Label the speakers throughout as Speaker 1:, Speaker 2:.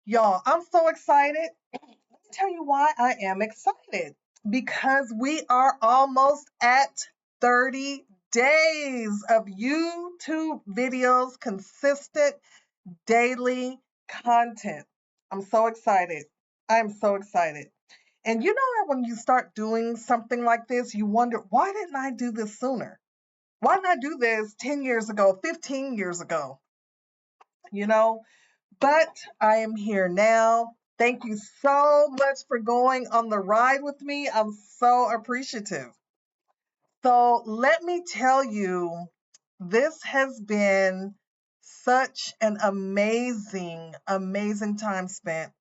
Speaker 1: Y'all, I'm so excited. Let me tell you why I am excited. Because we are almost at 30 days of YouTube videos, consistent daily content. I'm so excited. I'm so excited. And you know that when you start doing something like this, you wonder, why didn't I do this sooner? Why didn't I do this 10 years ago, 15 years ago? You know, but I am here now. Thank you so much for going on the ride with me. I'm so appreciative. So, let me tell you, this has been such an amazing time spent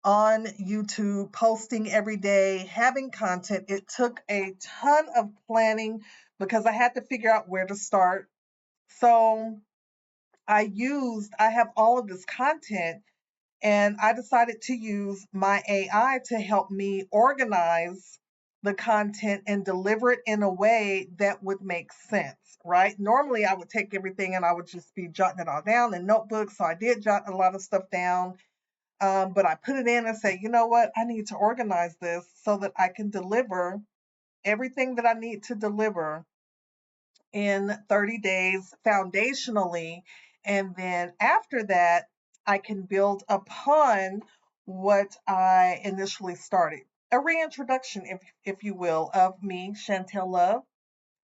Speaker 1: on YouTube, posting every day, having content. It took a ton of planning because I had to figure out where to start. So, I have all of this content and I decided to use my AI to help me organize the content and deliver it in a way that would make sense, right? Normally, I would take everything and I would just be jotting it all down in notebooks. So I did jot a lot of stuff down, but I put it in and say, you know what? I need to organize this so that I can deliver everything that I need to deliver in 30 days foundationally. And then after that, I can build upon what I initially started. A reintroduction, if you will, of me, Chantel Love,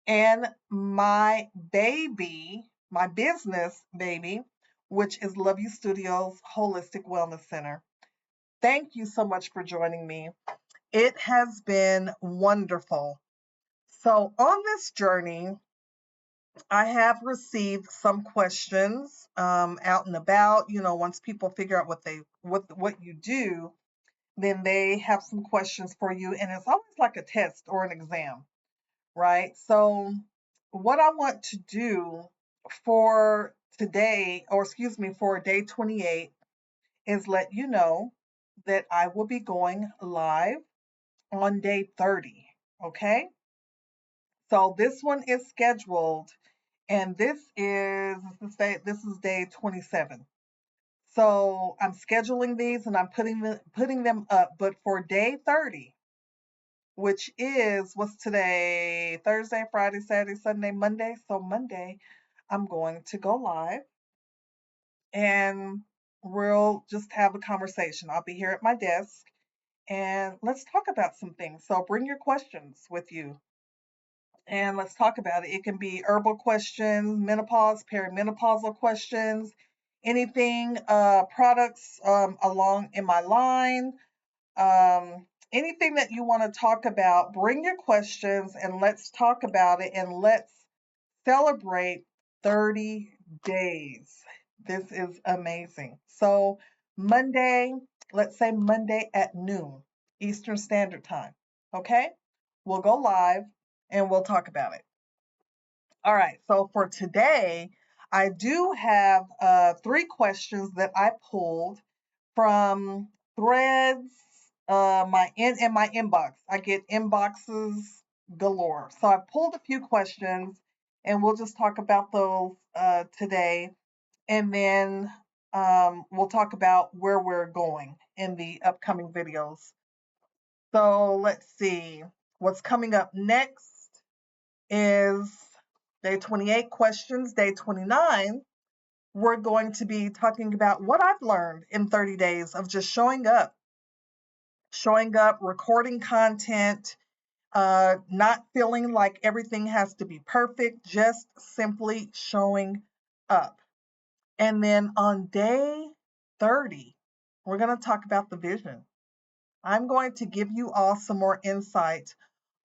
Speaker 1: and my baby, my business baby, which is Love You Studios Holistic Wellness Center. Thank you so much for joining me. It has been wonderful. So, on this journey, I have received some questions out and about. You know, once people figure out what you do, then they have some questions for you, and it's always like a test or an exam, right? So, what I want to do for today, or excuse me, for day 28, is let you know that I will be going live on day 30. Okay, so this one is scheduled and this is day 27. So I'm scheduling these and I'm putting them up. But for day 30, which is what's today? Thursday, Friday, Saturday, Sunday, Monday. So Monday, I'm going to go live and we'll just have a conversation. I'll be here at my desk and let's talk about some things. So bring your questions with you and let's talk about it. It can be herbal questions, menopause, perimenopausal questions, anything, products along in my line, anything that you want to talk about. Bring your questions and let's talk about it and let's celebrate 30 days. This is amazing. So, Monday, let's say Monday at noon, Eastern Standard Time. Okay? We'll go live and we'll talk about it. All right. So, for today, I do have three questions that I pulled from threads, in my inbox. I get inboxes galore. So I pulled a few questions, and we'll just talk about those today, and then we'll talk about where we're going in the upcoming videos. So let's see. What's coming up next is day 28 questions. Day 29, we're going to be talking about what I've learned in 30 days of just showing up, recording content, not feeling like everything has to be perfect, just simply showing up. And then on day 30, we're going to talk about the vision. I'm going to give you all some more insight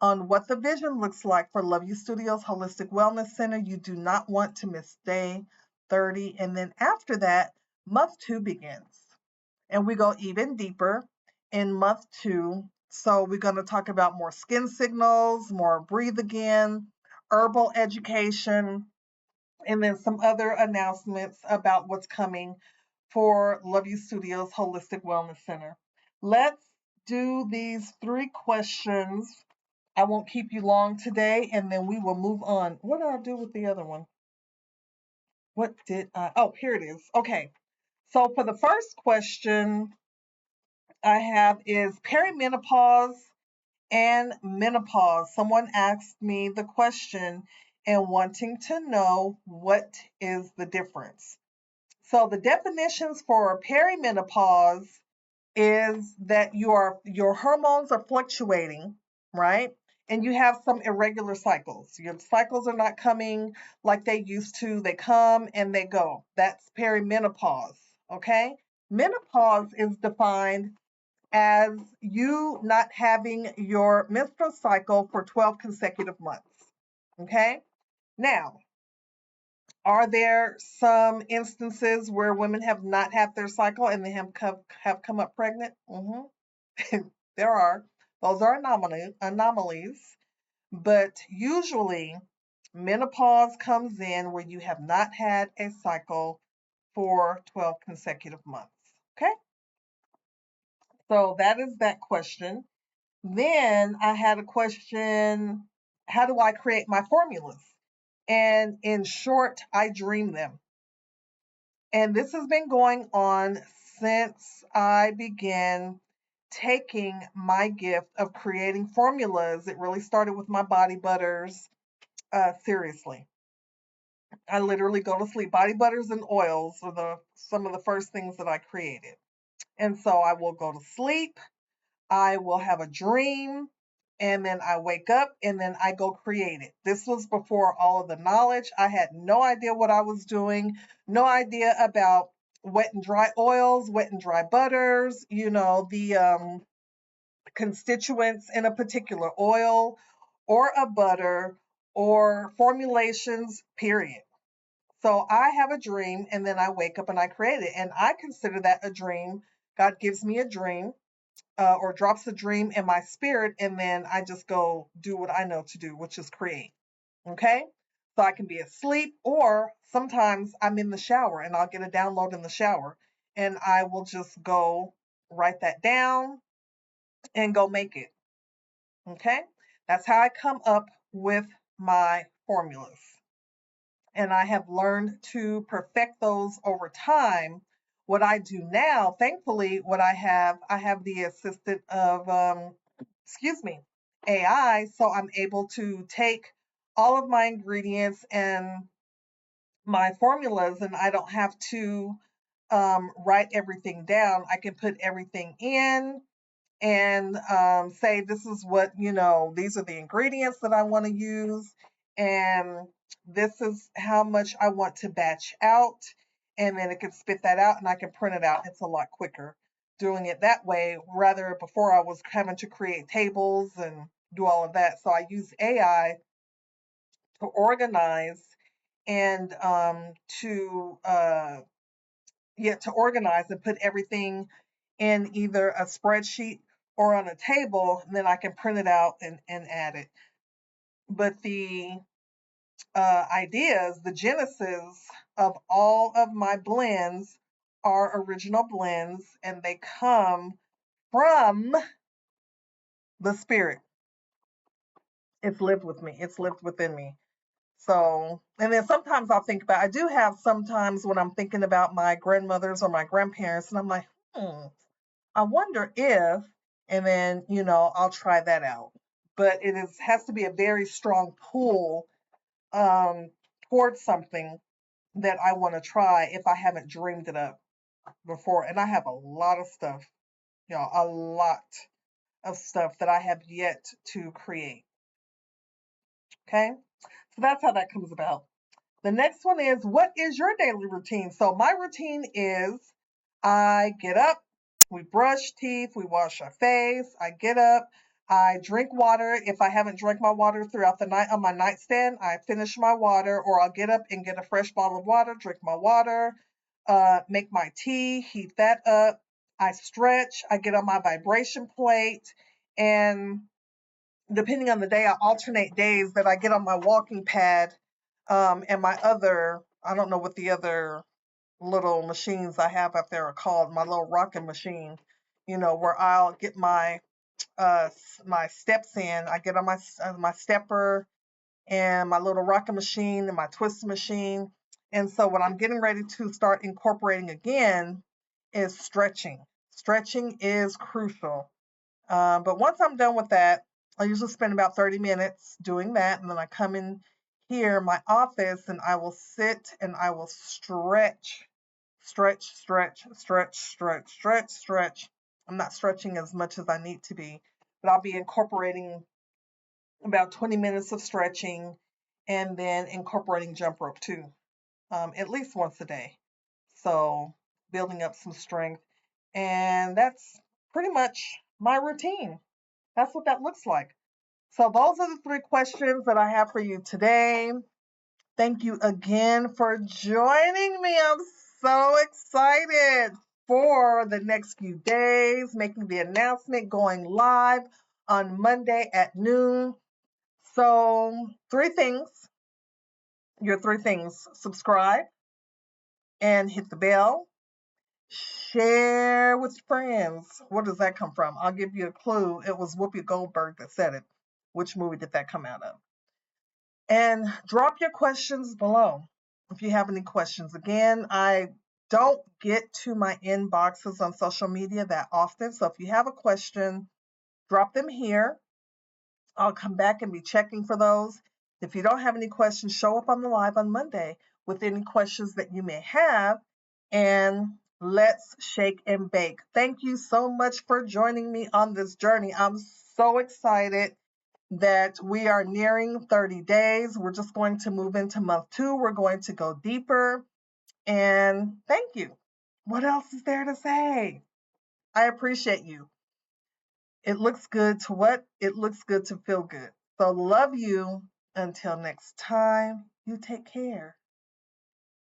Speaker 1: on what the vision looks like for Love You Studios Holistic Wellness Center. You do not want to miss day 30. And then after that, month two begins. And we go even deeper in month two. So we're going to talk about more skin signals, more breathe again, herbal education, and then some other announcements about what's coming for Love You Studios Holistic Wellness Center. Let's do these three questions. I won't keep you long today, and then we will move on. What did I do with the other one? What did I? Oh, here it is. Okay. So for the first question I have is perimenopause and menopause. Someone asked me the question and wanting to know what is the difference. So the definitions for perimenopause is that your hormones are fluctuating, right? And you have some irregular cycles. Your cycles are not coming like they used to. They come and they go. That's perimenopause, okay? Menopause is defined as you not having your menstrual cycle for 12 consecutive months, okay? Now, are there some instances where women have not had their cycle and they have come up pregnant? There are. Those are anomalies, but usually menopause comes in where you have not had a cycle for 12 consecutive months. Okay, so that is that question. Then I had a question, how do I create my formulas? And in short, I dream them. And this has been going on since I began taking my gift of creating formulas. It really started with my body butters. Seriously, I literally go to sleep. Body butters and oils are some of the first things that I created. And so I will go to sleep. I will have a dream, and then I wake up and then I go create it. This was before all of the knowledge. I had no idea what I was doing, no idea about wet and dry oils, wet and dry butters, the constituents in a particular oil or a butter or formulations, period. So I have a dream and then I wake up and I create it. And I consider that a dream. God gives me a dream or drops a dream in my spirit, and then I just go do what I know to do, which is create. Okay? So I can be asleep, or sometimes I'm in the shower and I'll get a download in the shower, and I will just go write that down and go make it. Okay? That's how I come up with my formulas. And I have learned to perfect those over time. What I do now, thankfully, I have the assistant of, excuse me, AI, so I'm able to take all of my ingredients and my formulas, and I don't have to write everything down. I can put everything in and say this is what these are the ingredients that I want to use, and this is how much I want to batch out, and then it can spit that out and I can print it out. It's a lot quicker doing it that way, rather before I was having to create tables and do all of that. So I use AI to organize and to to organize and put everything in either a spreadsheet or on a table, and then I can print it out and add it. But the ideas, the genesis of all of my blends are original blends, and they come from the spirit. It's lived with me. It's lived within me. So, and then sometimes I'll think about, I do have sometimes when I'm thinking about my grandmothers or my grandparents, and I'm like, I wonder if, and then, I'll try that out. But has to be a very strong pull um, towards something that I want to try if I haven't dreamed it up before. And I have a lot of stuff, a lot of stuff that I have yet to create. Okay. So that's how that comes about. The next one is, what is your daily routine? So my routine is I get up, we brush teeth, we wash our face, I get up, I drink water. If I haven't drank my water throughout the night on my nightstand, I finish my water, or I'll get up and get a fresh bottle of water, drink my water, make my tea, heat that up. I stretch, I get on my vibration plate, and depending on the day, I alternate days that I get on my walking pad and my other, I don't know what the other little machines I have up there are called, my little rocking machine, where I'll get my steps in. I get on my stepper and my little rocking machine and my twist machine, And so what I'm getting ready to start incorporating again is stretching. Stretching is crucial. But once I'm done with that, I usually spend about 30 minutes doing that. And then I come in here, my office, and I will sit and I will stretch, stretch, stretch, stretch, stretch, stretch, stretch. I'm not stretching as much as I need to be, but I'll be incorporating about 20 minutes of stretching and then incorporating jump rope too, at least once a day. So building up some strength. And that's pretty much my routine. That's what that looks like. So those are the three questions that I have for you today. Thank you again for joining me. I'm so excited for the next few days, making the announcement going live on Monday at noon. So, three things. Your three things: subscribe and hit the bell. Share with friends. Where does that come from? I'll give you a clue. It was Whoopi Goldberg that said it. Which movie did that come out of? And drop your questions below if you have any questions. Again, I don't get to my inboxes on social media that often. So if you have a question, drop them here. I'll come back and be checking for those. If you don't have any questions, show up on the live on Monday with any questions that you may have, and let's shake and bake. Thank you so much for joining me on this journey. I'm so excited that we are nearing 30 days. We're just going to move into month 2. We're going to go deeper. And thank you. What else is there to say? I appreciate you. It looks good to what? It looks good to feel good. So love you. Until next time, you take care.